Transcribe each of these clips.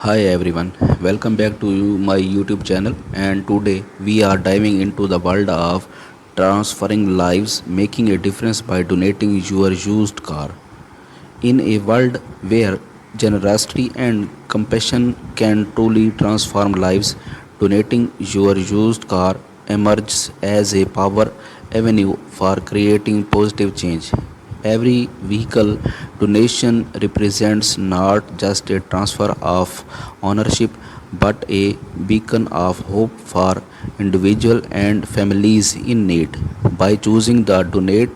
Hi everyone, welcome back to my YouTube channel. And today we are diving into the world of transferring lives, making a difference by donating your used car. In a world where generosity and compassion can truly transform lives, donating your used car emerges as a power avenue for creating positive change. Every vehicle donation represents not just a transfer of ownership but a beacon of hope for individuals and families in need. By choosing the donate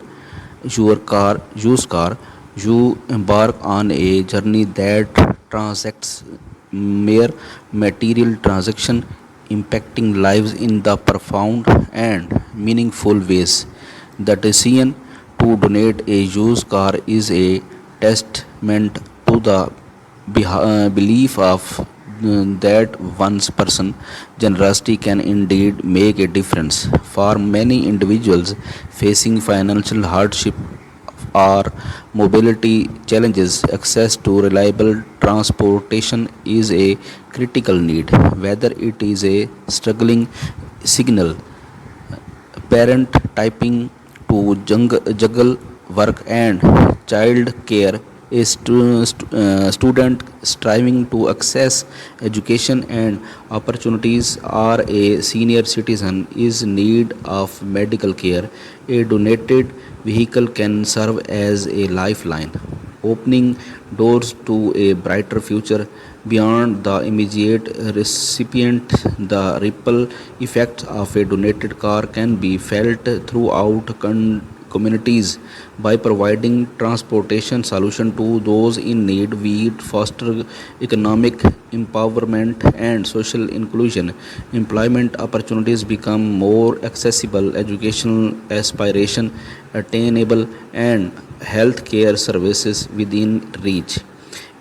your car used car, you embark on a journey that transacts mere material transaction, impacting lives in the profound and meaningful ways. The decision to donate a used car is a testament to the belief of that one's person generosity can indeed make a difference. For many individuals facing financial hardship or mobility challenges, access to reliable transportation is a critical need. Whether it is a struggling signal parent typing to juggle work and child care, a student striving to access education and opportunities, or a senior citizen is in need of medical care, a donated vehicle can serve as a lifeline, opening doors to a brighter future. Beyond the immediate recipient, the ripple effects of a donated car can be felt throughout communities. By providing transportation solution to those in need, we foster economic empowerment and social inclusion. Employment opportunities become more accessible, educational aspiration attainable, and healthcare services within reach.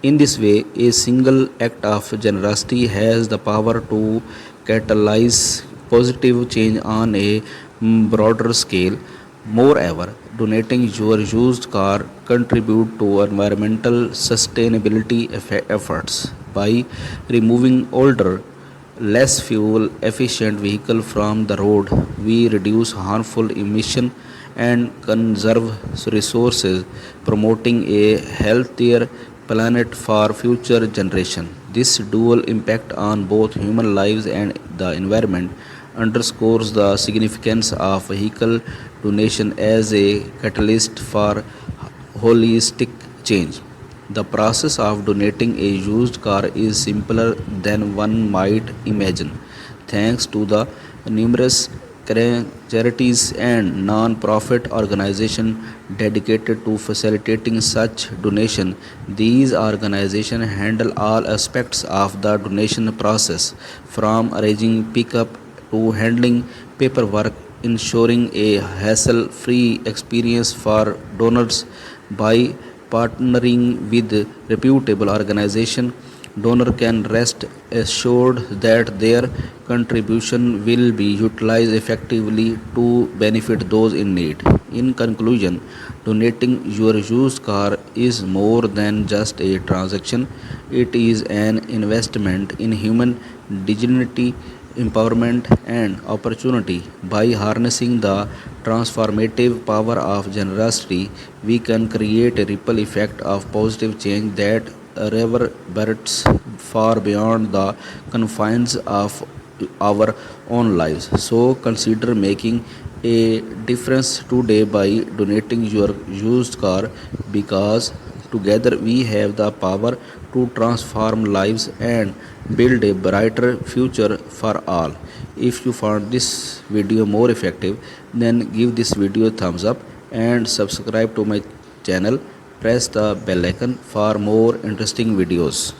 In this way, a single act of generosity has the power to catalyze positive change on a broader scale. Moreover, donating your used car contribute to environmental sustainability efforts by removing older, less fuel efficient vehicle from the road. We reduce harmful emission and conserve resources, promoting a healthier planet for future generation. This dual impact on both human lives and the environment underscores the significance of vehicle donation as a catalyst for holistic change. The process of donating a used car is simpler than one might imagine. Thanks to the numerous charities and non-profit organizations dedicated to facilitating such donation, these organizations handle all aspects of the donation process, from arranging pickup to handling paperwork, ensuring a hassle-free experience for donors. By partnering with reputable organization, donor can rest assured that their contribution will be utilized effectively to benefit those in need. In conclusion, donating your used car is more than just a transaction, it is an investment in human dignity, empowerment, and opportunity. By harnessing the transformative power of generosity, we can create a ripple effect of positive change that reverberates far beyond the confines of our own lives. So consider making a difference today by donating your used car, because together we have the power to transform lives and build a brighter future for all. If you found this video more effective, then give this video a thumbs up and subscribe to my channel. Press the bell icon for more interesting videos.